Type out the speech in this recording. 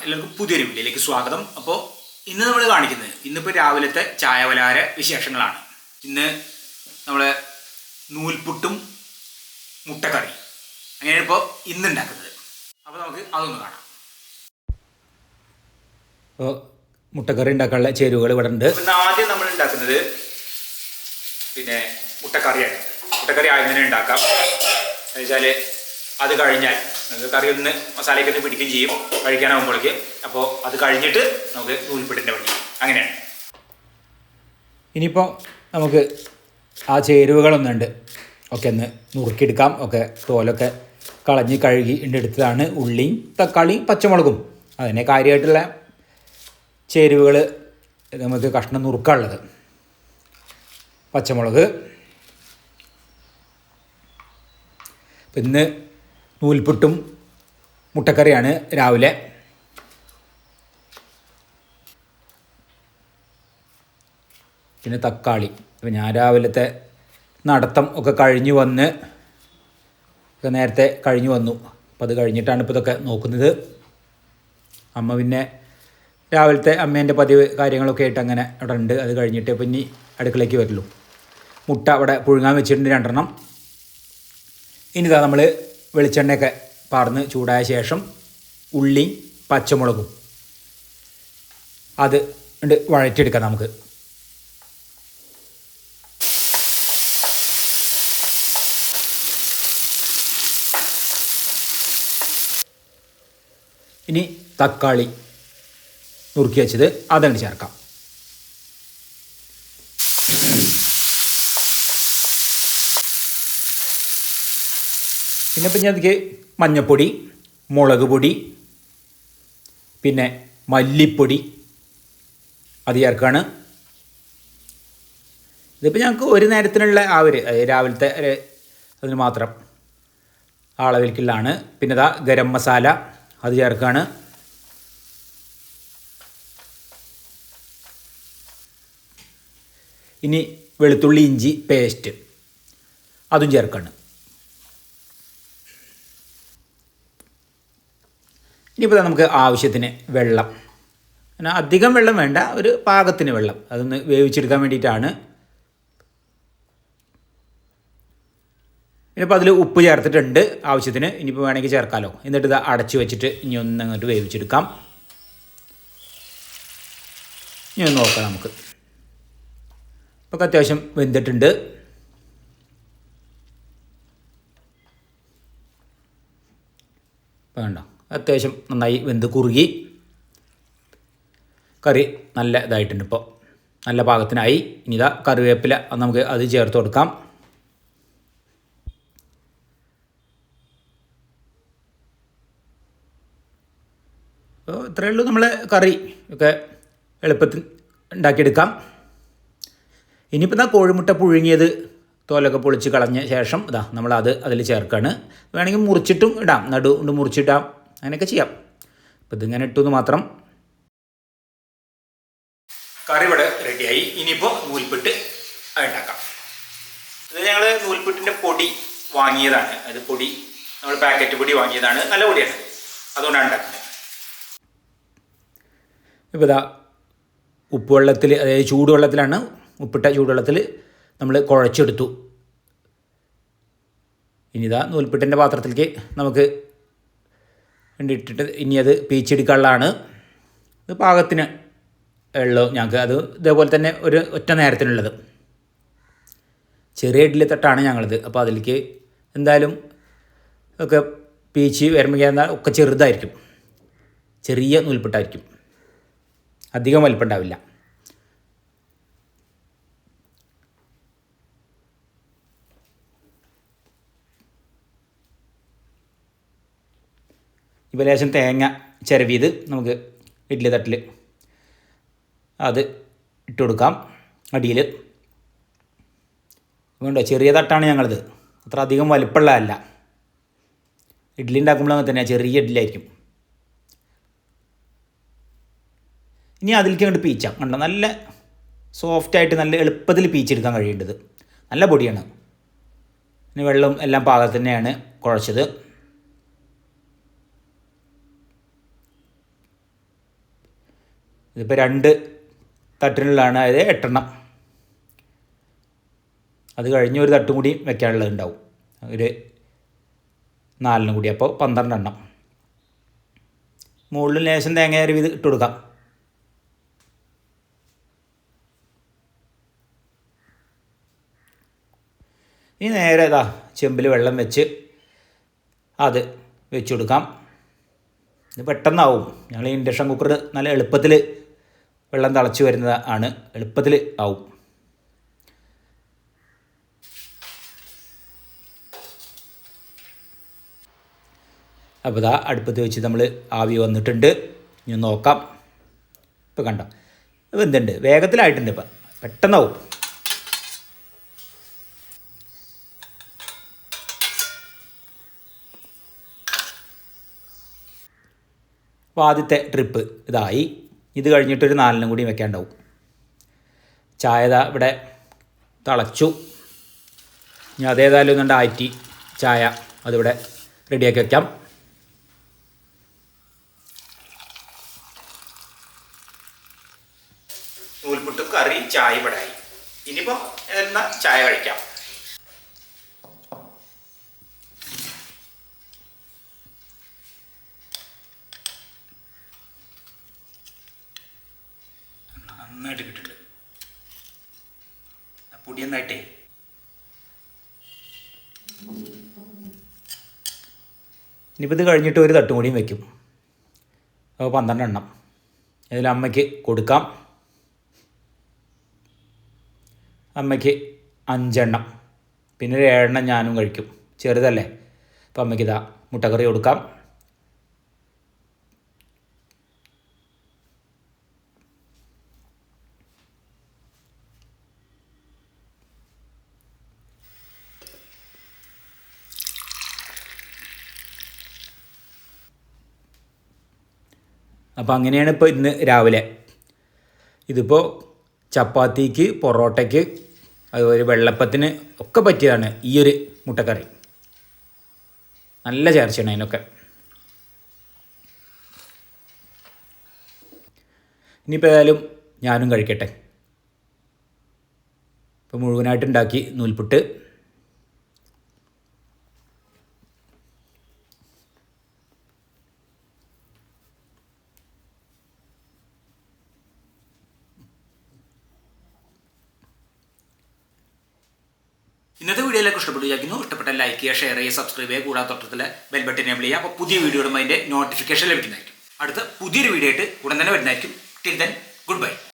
എല്ലാവർക്കും പുതിയൊരു വീഡിയോയിലേക്ക് സ്വാഗതം. അപ്പോൾ ഇന്ന് നമ്മൾ കാണിക്കുന്നത് ഇന്നിപ്പോൾ രാവിലത്തെ ചായവലാര വിശേഷങ്ങളാണ്. ഇന്ന് നമ്മൾ നൂൽപുട്ടും മുട്ടക്കറി അങ്ങനെയാണ് ഇപ്പോൾ ഇന്നുണ്ടാക്കുന്നത്. അപ്പോൾ നമുക്ക് അതൊന്ന് കാണാം. അപ്പോൾ മുട്ടക്കറി ഉണ്ടാക്കാനുള്ള ചേരുവകൾ ഇവിടെ ഉണ്ട്. ഇന്ന് ആദ്യം നമ്മൾ ഉണ്ടാക്കുന്നത് മുട്ടക്കറിയാണ്. മുട്ടക്കറി ആദ്യം തന്നെ ഉണ്ടാക്കാം. എന്ന് വെച്ചാൽ അത് കഴിഞ്ഞാൽ നമുക്ക് കറി ഒന്ന് മസാലയൊക്കെ ഒന്ന് പിടിക്കുകയും ചെയ്യും കഴിക്കാനാകുമ്പോഴേക്ക്. അപ്പോൾ അത് കഴിഞ്ഞിട്ട് നമുക്ക് നൂൽപുട്ടിൻ്റെ പണി അങ്ങനെയാണ്. ഇനിയിപ്പോൾ നമുക്ക് ആ ചേരുവകളൊന്നുണ്ട് ഒക്കെ ഒന്ന് നുറുക്കിയെടുക്കാം. ഒക്കെ തോലൊക്കെ കളഞ്ഞ് കഴുകി എടുത്തതാണ്. ഉള്ളിയും തക്കാളിയും പച്ചമുളകും അതിനെ കാര്യമായിട്ടുള്ള ചേരുവകൾ നമുക്ക് കഷ്ണം നുറുക്കാനുള്ളത്. പച്ചമുളക് ഇന്ന് നൂൽപുട്ടും മുട്ടക്കറിയാണ് രാവിലെ. പിന്നെ തക്കാളി. അപ്പോൾ ഞാൻ രാവിലത്തെ നടത്തം ഒക്കെ കഴിഞ്ഞ് വന്ന് നേരത്തെ കഴിഞ്ഞ് വന്നു. അപ്പോൾ അത് കഴിഞ്ഞിട്ടാണ് ഇപ്പോൾ ഇതൊക്കെ നോക്കുന്നത്. അമ്മ പിന്നെ രാവിലത്തെ അമ്മേൻ്റെ പതിവ് കാര്യങ്ങളൊക്കെ ആയിട്ട് അങ്ങനെ അവിടെ ഉണ്ട്. അത് കഴിഞ്ഞിട്ട് ഇപ്പം ഇനി അടുക്കളയ്ക്ക് വരുള്ളൂ. മുട്ട അവിടെ പുഴുങ്ങാൻ വെച്ചിട്ടുണ്ട് 2 എണ്ണം. ഇനി ഇതാ നമ്മൾ വെളിച്ചെണ്ണയൊക്കെ പാർന്ന് ചൂടായ ശേഷം ഉള്ളിയും പച്ചമുളകും അത് വഴറ്റിയെടുക്കാം നമുക്ക്. ഇനി തക്കാളി നുറുക്കി വെച്ചത് അതങ്ങ് ചേർക്കാം. പിന്നെ ഇപ്പം അതിലേക്ക് മഞ്ഞൾപ്പൊടി, മുളക് പൊടി, പിന്നെ മല്ലിപ്പൊടി അത് ചേർക്കുകയാണ്. ഇതിപ്പോൾ ഞങ്ങൾക്ക് ഒരു നേരത്തിനുള്ള രാവിലത്തെ അതിന് മാത്രം അളവിലേക്കുള്ളതാണ്. പിന്നെ ഇതാ ഗരം മസാല അത് ചേർക്കുകയാണ്. ഇനി വെളുത്തുള്ളി ഇഞ്ചി പേസ്റ്റ് അതും ചേർക്കുകയാണ്. ഇനിയിപ്പോൾ നമുക്ക് ആവശ്യത്തിന് വെള്ളം, പിന്നെ അധികം വെള്ളം വേണ്ട, ഒരു പാകത്തിന് വെള്ളം അതൊന്ന് വേവിച്ചെടുക്കാൻ വേണ്ടിയിട്ടാണ്. ഇനിയിപ്പോൾ അതിൽ ഉപ്പ് ചേർത്തിട്ടുണ്ട് ആവശ്യത്തിന്. ഇനിയിപ്പോൾ വേണമെങ്കിൽ ചേർക്കാമല്ലോ. എന്നിട്ട് ഇത് അടച്ച് വെച്ചിട്ട് ഇനി ഒന്ന് അങ്ങോട്ട് വേവിച്ചെടുക്കാം. ഇനി ഒന്ന് നോക്കാം നമുക്ക്. ഇപ്പോൾ അത്യാവശ്യം വെന്തിട്ടുണ്ട്. ഇപ്പോൾ കണ്ടോ, അത്യാവശ്യം നന്നായി വെന്ത് കുറുകി കറി നല്ല ഇതായിട്ടുണ്ട്. ഇപ്പോൾ നല്ല പാകത്തിനായി. ഇനി ഇതാ കറിവേപ്പില നമുക്ക് അത് ചേർത്ത് കൊടുക്കാം. അപ്പോൾ ഇത്രയേ ഉള്ളൂ നമ്മൾ കറി ഒക്കെ എളുപ്പത്തിൽ ഉണ്ടാക്കിയെടുക്കാം. ഇനിയിപ്പോൾ കോഴിമുട്ട പുഴുങ്ങിയത് തോലൊക്കെ പൊളിച്ച് കളഞ്ഞ ശേഷം നമ്മളത് അതിൽ ചേർക്കുകയാണ്. വേണമെങ്കിൽ മുറിച്ചിട്ടും ഇടാം, നടു കൊണ്ട് മുറിച്ചിടാം, അങ്ങനെയൊക്കെ ചെയ്യാം. അപ്പോൾ ഇതിങ്ങനെ ഇട്ടുന്ന് മാത്രം. കറി ഇവിടെ റെഡിയായി. ഇനിയിപ്പോൾ നൂൽപുട്ട് ഉണ്ടാക്കാം. ഇത് ഞങ്ങൾ നൂൽപുട്ടിൻ്റെ പൊടി വാങ്ങിയതാണ്. അത് പൊടി നമ്മൾ പാക്കറ്റ് പൊടി വാങ്ങിയതാണ്. നല്ല പൊടിയാണ്, അതുകൊണ്ടാണ് ഉണ്ടാക്കുന്നത്. ഇപ്പോൾ ഉപ്പുവെള്ളത്തിൽ, അതായത് ചൂടുവെള്ളത്തിലാണ്, ഉപ്പിട്ട ചൂടുവെള്ളത്തിൽ നമ്മൾ കുഴച്ചെടുത്തു. ഇനി നൂൽപുട്ടിൻ്റെ പാത്രത്തിലേക്ക് നമുക്ക് വേണ്ടിയിട്ടിട്ട് ഇനി അത് പീച്ചെടുക്കാനുള്ളതാണ്. ഇത് പാകത്തിന് ഉള്ളൂ ഞങ്ങൾക്ക്. അത് ഇതേപോലെ തന്നെ ഒരു ഒറ്റ നേരത്തിനുള്ളത്. ചെറിയ ഇഡ്ഡലി തട്ടാണ് ഞങ്ങളത്. അപ്പോൾ അതിലേക്ക് എന്തായാലും ഒക്കെ പീച്ച് വരുമ്പോൾ ഒക്കെ ചെറുതായിരിക്കും, ചെറിയ നൂൽപുട്ടായിരിക്കും, അധികം വലിപ്പമുണ്ടാവില്ല. ഇപ്പോൾ ലേശം തേങ്ങ ചിരവിയത് നമുക്ക് ഇഡ്ഡലി തട്ടിൽ അത് ഇട്ട് കൊടുക്കാം. അടിയിൽ വേണ്ട, ചെറിയ തട്ടാണ് ഞങ്ങളത്, അത്ര അധികം വലിപ്പമുള്ളതല്ല. ഇഡ്ഡലി ഉണ്ടാക്കുമ്പോൾ അങ്ങനെ തന്നെയാണ്, ചെറിയ ഇഡ്ഡലി ആയിരിക്കും. ഇനി അതിലേക്ക് അങ്ങോട്ട് പീച്ചാം. കണ്ടോ, നല്ല സോഫ്റ്റായിട്ട് നല്ല എളുപ്പത്തിൽ പീച്ചെടുക്കാൻ കഴിയേണ്ടത്. നല്ല പൊടിയാണ്. ഇനി വെള്ളം എല്ലാം പാകത്ത് തന്നെയാണ് കുഴച്ചത്. ഇതിപ്പോൾ 2 തട്ടിനുള്ളതാണ്, അതായത് 8 എണ്ണം. അത് കഴിഞ്ഞ് ഒരു തട്ടും കൂടി വെക്കാനുള്ളത് ഉണ്ടാവും, ഒരു 4 കൂടി, അപ്പോൾ 12 എണ്ണം. മുകളിൽ ലേശം തേങ്ങ അരവി ഇട്ട് കൊടുക്കാം. ഇനി നേരെ ഇതാ ചെമ്പിൽ വെള്ളം വെച്ച് അത് വെച്ച് കൊടുക്കാം. ഇത് പെട്ടെന്നാവും. ഞങ്ങൾ ഇൻഡക്ഷൻ കുക്കർ നല്ല എളുപ്പത്തിൽ വെള്ളം തിളച്ച് വരുന്നതാണ്, എളുപ്പത്തിൽ ആവും. അപ്പോൾ ഇതാ അടുപ്പത്ത് വെച്ച് നമ്മൾ ആവി വന്നിട്ടുണ്ട്. ഇനി നോക്കാം. ഇപ്പോൾ കണ്ടോ, വെന്തുണ്ട്, വേഗത്തിലായിട്ടുണ്ട്. ഇപ്പം പെട്ടെന്നാവും. അപ്പോൾ ആദ്യത്തെ ട്രിപ്പ് ഇതായി. ഇത് കഴിഞ്ഞിട്ടൊരു 4 കൂടി വെക്കാണ്ടാവും. ചായ ഇവിടെ തിളച്ചു. ഇനി അതേതായാലും ഒന്നുണ്ട് ആറ്റി ചായ അതിവിടെ റെഡിയാക്കി വയ്ക്കാം. നൂൽപുട്ടും കറി ചായ ഇവിടെ ആയി. ഇനിയിപ്പോൾ എന്നാൽ ചായ കഴിക്കാം. നന്നായിട്ട് കിട്ടുന്നുണ്ട് പൊടി നന്നായിട്ടേ. ഇനിയിപ്പോൾ ഇത് കഴിഞ്ഞിട്ട് ഒരു തട്ടും കൂടിയും വയ്ക്കും. അപ്പോൾ 12 എണ്ണം ഇതിൽ അമ്മയ്ക്ക് കൊടുക്കാം. അമ്മയ്ക്ക് 5 എണ്ണം, പിന്നെ ഒരു 7 എണ്ണം ഞാനും കഴിക്കും, ചെറുതല്ലേ. അപ്പോൾ അമ്മയ്ക്ക് ഇതാ മുട്ടക്കറി കൊടുക്കാം. അപ്പോൾ അങ്ങനെയാണ് ഇപ്പോൾ ഇന്ന് രാവിലെ. ഇതിപ്പോൾ ചപ്പാത്തിക്ക്, പൊറോട്ടയ്ക്ക്, അതുപോലെ വെള്ളപ്പത്തിന് ഒക്കെ പറ്റിയതാണ് ഈ ഒരു മുട്ടക്കറി. നല്ല ചേർച്ചയാണ് അതിനൊക്കെ. ഇനിയിപ്പോൾ ഏതായാലും ഞാനും കഴിക്കട്ടെ. ഇപ്പോൾ മുഴുവനായിട്ടുണ്ടാക്കി നൂൽപുട്ട്. ഇന്നത്തെ വീഡിയോയിലേക്ക് ഇഷ്ടപ്പെട്ടു വിചാരിക്കുന്നു. ഇഷ്ടപ്പെട്ട ലൈക്ക് ചെയ്യുക, ഷെയർ ചെയ്യുക, സബ്സ്ക്രൈബ് ചെയ്യുക, കൂടാതെ തൊട്ടത്തിലെ ബെൽ ബട്ടൺ എനേബിൾ ചെയ്യുക. അപ്പോൾ പുതിയ വീഡിയോ ഇടുമ്പോൾ അതിൻ്റെ നോട്ടിഫിക്കേഷൻ ലഭിക്കുന്നതായിരിക്കും. അടുത്ത പുതിയൊരു വീഡിയോ ആയിട്ട് ഉടൻ തന്നെ വരുന്നതായിരിക്കും. Till then, good bye.